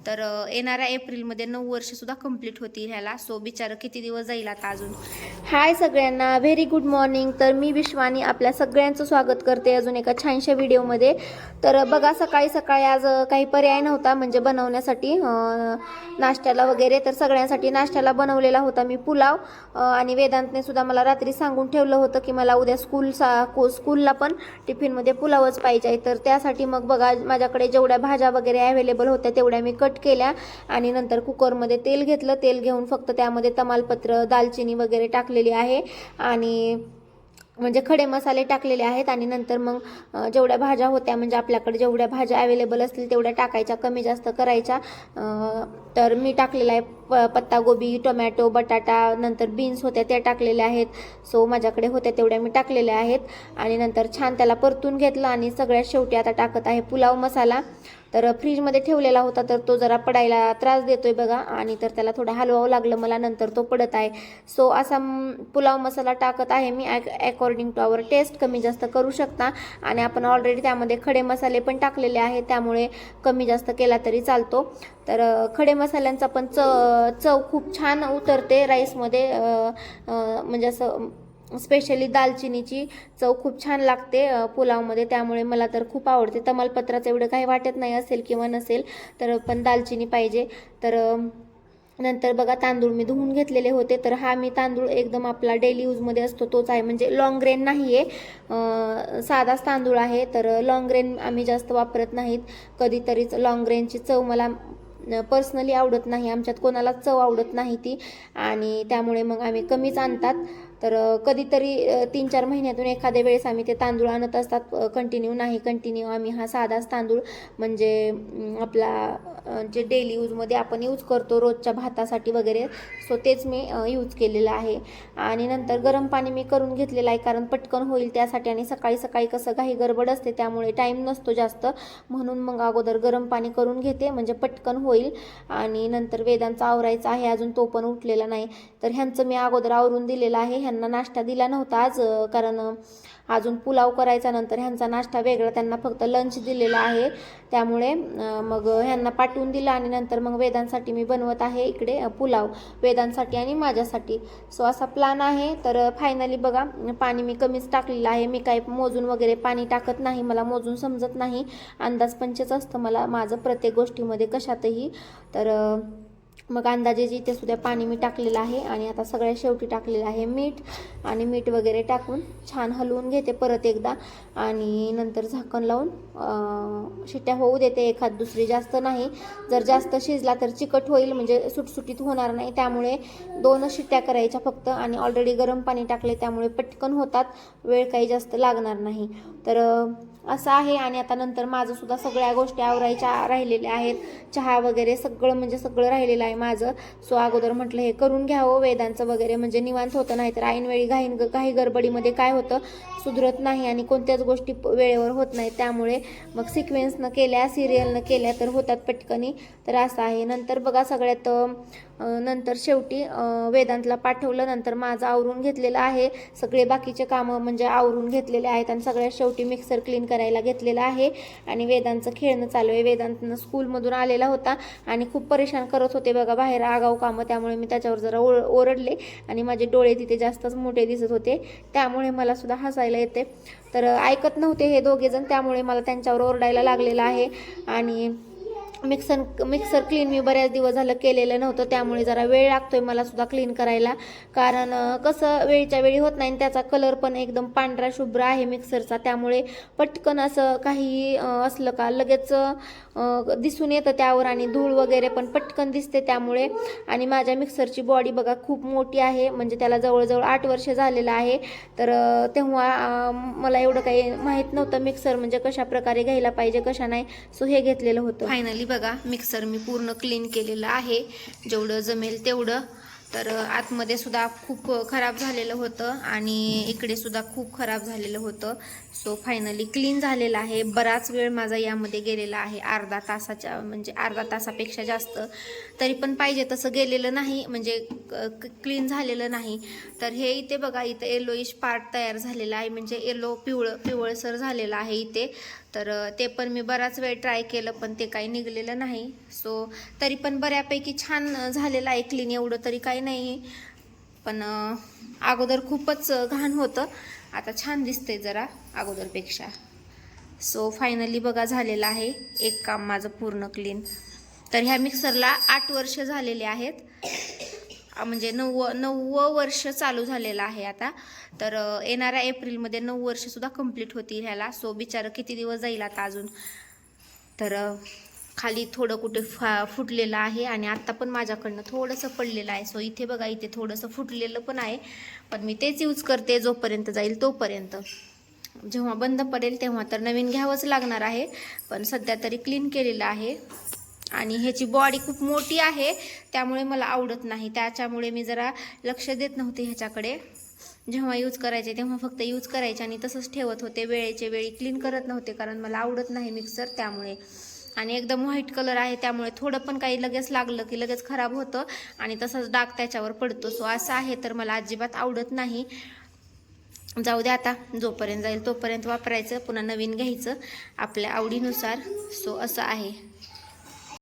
तर येणाऱ्या एप्रिलमध्ये 9 वर्षसुद्धा कंप्लीट होतील ह्याला. सो बिचारं किती दिवस जाईल आता अजून. हाय सगळ्यांना, व्हेरी गुड मॉर्निंग. तर मी विश्वानी आपल्या सगळ्यांचं स्वागत करते अजून एका छानशा व्हिडिओमध्ये. तर बघा, सकाळी सकाळी आज काही पर्याय नव्हता म्हणजे बनवण्यासाठी नाश्त्याला वगैरे. तर सगळ्यांसाठी नाश्त्याला बनवलेला होता मी पुलाव. आणि वेदांतने सुद्धा मला रात्री सांगून ठेवलं होतं की मला उद्या स्कूलला पण टिफिनमध्ये पुलावच पाहिजे. तर त्यासाठी मग बघा, माझ्याकडे जेवढ्या भाज्या वगैरे अवेलेबल होत्या तेवढ्या मी कट केल्या आणि नंतर कुकरमध्ये तेल घेतलं. तेल घेऊन फक्त त्यामध्ये तमालपत्र, दालचिनी वगैरे टाकलेली आहे आणि म्हणजे खडे मसाले टाकलेले आहेत. आणि नंतर मग जेवढ्या भाज्या होत्या म्हणजे आपल्याकडे जेवढ्या भाज्या अवेलेबल असतील तेवढ्या टाकायच्या, कमी जास्त करायच्या. तर मी टाकलेला आहे पत्तागोबी, टोमॅटो, बटाटा, नंतर बीन्स होत्या त्या टाकलेल्या आहेत. सो माझ्याकडे होत्या तेवढ्या मी टाकलेल्या आहेत. आणि नंतर छान त्याला परतून घेतलं आणि सगळ्यात शेवटी आता टाकत आहे पुलाव मसाला. तर फ्रीजमध्ये ठेवलेला होता तर तो जरा पडायला त्रास देतोय बघा, आणि तर त्याला थोडं हलवावं लागलं मला, नंतर तो पडत आहे. सो असा पुलाव मसाला टाकत आहे मी. अकॉर्डिंग टू आवर टेस्ट कमी जास्त करू शकता. आणि आपण ऑलरेडी त्यामध्ये खडे मसाले पण टाकलेले आहेत त्यामुळे कमी जास्त केला तरी चालतो. तर खडे मसाल्यांचा पण चव खूप छान उतरते राईसमध्ये. म्हणजे असं स्पेशली दालचिनीची चव खूप छान लागते पुलावमध्ये, त्यामुळे मला तर खूप आवडते. तमालपत्राचं एवढं काही वाटत नाही असेल किंवा नसेल तर, पण दालचिनी पाहिजे. तर नंतर बघा, तांदूळ मी धुवून घेतलेले होते. तर हा मी तांदूळ एकदम आपला डेली यूजमध्ये असतो तोच आहे, म्हणजे लॉंग ग्रेन नाही आहे, साधाच तांदूळ आहे. तर लॉंग ग्रेन आम्ही जास्त वापरत नाहीत, कधीतरीच. लॉंग ग्रेनची चव मला पर्सनली आवडत नाही, आमच्यात कोणालाच चव आवडत नाही ती, आणि त्यामुळे मग आम्ही कमीच आणतात. तर कधीतरी 3-4 महिन्यातून एखाद्या वेळेस आम्ही ते तांदूळ आणत असतात, कंटिन्यू नाही. कंटिन्यू आम्ही हा साधाच तांदूळ म्हणजे आपला जे डेली यूजमध्ये आपण यूज करतो रोजच्या भातासाठी वगैरे, सो तेच मी यूज केलेलं आहे. आणि नंतर गरम पाणी मी करून घेतलेलं आहे कारण पटकन होईल त्यासाठी. आणि सकाळी सकाळी कसं काही गडबड असते त्यामुळे टाईम नसतो जास्त, म्हणून मग अगोदर गरम पाणी करून घेते म्हणजे पटकन होईल. आणि नंतर वेदांचा आवरायचा आहे, अजून तो पण उठलेला नाही. तर ह्यांचं मी अगोदर आवरून दिलेलं आहे. ह्यांना नाश्ता दिला नव्हता आज कारण अजून पुलाव करायचा, नंतर ह्यांचा नाश्ता वेगळा, त्यांना फक्त लंच दिलेला आहे. त्यामुळे मग ह्यांना पाठवून दिलं आणि नंतर मग वेदांसाठी मी बनवत आहे इकडे पुलाव, वेदांसाठी आणि माझ्यासाठी. सो असा प्लॅन आहे. तर फायनली बघा, पाणी मी कमीच टाकलेलं आहे. मी काही मोजून वगैरे पाणी टाकत नाही, मला मोजून समजत नाही, अंदाज पंचच असतं मला माझं प्रत्येक गोष्टीमध्ये कशातही. तर मग अंदाजे इथे सुद्धा पाणी मी टाकलेलं आहे. आणि आता सगळ्या शेवटी टाकलेलं आहे मीठ, आणि मीठ वगैरे टाकून छान हलवून घेते परत एकदा. आणि नंतर झाकण लावून शिट्ट्या होऊ देते, एखाद दुसरी, जास्त नाही. जर जास्त शिजला तर चिकट होईल, म्हणजे सुटसुटीत होणार नाही. त्यामुळे 2च शिट्ट्या करायच्या फक्त. आणि ऑलरेडी गरम पाणी टाकले त्यामुळे पटकन होतात, वेळ काही जास्त लागणार नाही. तर असं आहे. आणि आता नंतर माझं सुद्धा सगळ्या गोष्टी आवरायच्या राहिलेल्या आहेत, चहा वगैरे सगळं म्हणजे सगळं राहिलेलं आहे माझं. सो अगोदर म्हटलं हे करून घ्यावं वेदांचं वगैरे, म्हणजे निवांत होतं. नाही तर ऐनवेळी काही गडबडीमध्ये काय होतं, सुधरत नाही आणि कोणत्याच गोष्टी वेळेवर होत नाही. त्यामुळे मग सिक्वेन्सनं केल्या, सिरियलनं केल्या तर होतात पटकनी. तर असं आहे. नंतर बघा, सगळ्यात नंतर शेवटी वेदांतला पाठवलं, नंतर माझं आवरून घेतलेलं आहे, सगळे बाकीचे कामं म्हणजे आवरून घेतलेले आहेत. आणि सगळ्यात शेवटी मिक्सर क्लीन करायला घेतलेलं आहे. आणि वेदांतचं खेळणं चालू आहे. वेदांतनं स्कूलमधून आलेला होता आणि खूप परेशान करत होते बघा बाहेर आगाऊ कामं, त्यामुळे मी त्याच्यावर जरा ओरडले आणि माझे डोळे तिथे जास्तच मोठे दिसत होते, त्यामुळे मला सुद्धा हसायला येते. तर ऐकत नव्हते हे दोघेजण, त्यामुळे मला त्यांच्यावर ओरडायला लागलेलं आहे. आणि मिक्सर क्लीन मी बऱ्याच दिवस झालं केलेलं नव्हतं, त्यामुळे जरा वेळ लागतोय मला सुद्धा क्लीन करायला, कारण कसं वेळच्या वेळी होत नाही. त्याचा कलर पण एकदम पांढरा शुभ्र आहे मिक्सरचा, त्यामुळे पटकन असं काही असलं का लगेच दिसून येतं त्यावर, आणि धूळ वगैरे पण पटकन दिसते त्यामुळे. आणि माझ्या मिक्सरची बॉडी बघा खूप मोठी आहे, म्हणजे त्याला जवळजवळ 8 वर्ष झालेलं आहे. तर तेव्हा मला एवढं काही माहीत नव्हतं मिक्सर म्हणजे कशा प्रकारे घ्यायला पाहिजे कशा नाही. सो हे घेतलेलं होतं. फायनली बघा, मिक्सर मी पूर्ण क्लीन केलेलं आहे, जेवढं जमेल तेवढं. तर आतमध्ये सुद्धा खूप खराब झालेलं होतं आणि इकडे सुद्धा खूप खराब झालेलं होतं. सो फायनली क्लीन झालेलं आहे. बराच वेळ माझा यामध्ये गेलेला आहे, अर्धा तासापेक्षा जास्त, तरी पण पाहिजे तसं गेलेलं नाही, म्हणजे क्लीन झालेलं नाही. तर हे इथे बघा, इथं येलोइश पार्ट तयार झालेला आहे, म्हणजे येलो पिवळसर झालेलं आहे इथे. तर ते पण मी बराच वेळ ट्राय केलं पण ते काही निघलेलं नाही. सो तरी पण बऱ्यापैकी छान झालेलं आहे क्लीन, एवढं तरी काही नाही, पण अगोदर खूपच घाण होतं, आता छान दिसतंय जरा अगोदरपेक्षा. सो फायनली बघा झालेलं आहे एक काम माझं पूर्ण क्लीन. तर ह्या मिक्सरला 8 वर्ष झालेले आहेत, म्हणजे 9वं वर्ष चालू झालेलं आहे आता. तर येणाऱ्या एप्रिलमध्ये 9 वर्षसुद्धा कंप्लीट होतील ह्याला. सो बिचारं किती दिवस जाईल आता अजून. तर खाली थोडं कुठे फुटलेलं आहे आणि आत्ता पण माझ्याकडनं थोडंसं पडलेलं आहे. सो इथे बघा, इथे थोडंसं फुटलेलं पण आहे, पण मी तेच यूज करते जोपर्यंत जाईल तोपर्यंत. जेव्हा बंद पडेल तेव्हा तर नवीन घ्यावंच लागणार आहे, पण सध्या तरी क्लीन केलेलं आहे. आणि ह्याची बॉडी खूप मोठी आहे, त्यामुळे मला आवडत नाही, त्याच्यामुळे मी जरा लक्ष देत नव्हते ह्याच्याकडे. जेव्हा यूज करायचे तेव्हा फक्त यूज करायचे आणि तसंच ठेवत होते, वेळेचे वेळी क्लीन करत नव्हते, कारण मला आवडत नाही मिक्सर त्यामुळे. आणि एकदम व्हाईट कलर आहे, त्यामुळे थोडं पण काही लगेच लागलं की लगेच खराब होतं आणि तसंच डाग त्याच्यावर पडतो. सो असं आहे, तर मला अजिबात आवडत नाही. जाऊ दे, आता जोपर्यंत जाईल तोपर्यंत वापरायचं, पुन्हा नवीन घ्यायचं आपल्या आवडीनुसार. सो असं आहे.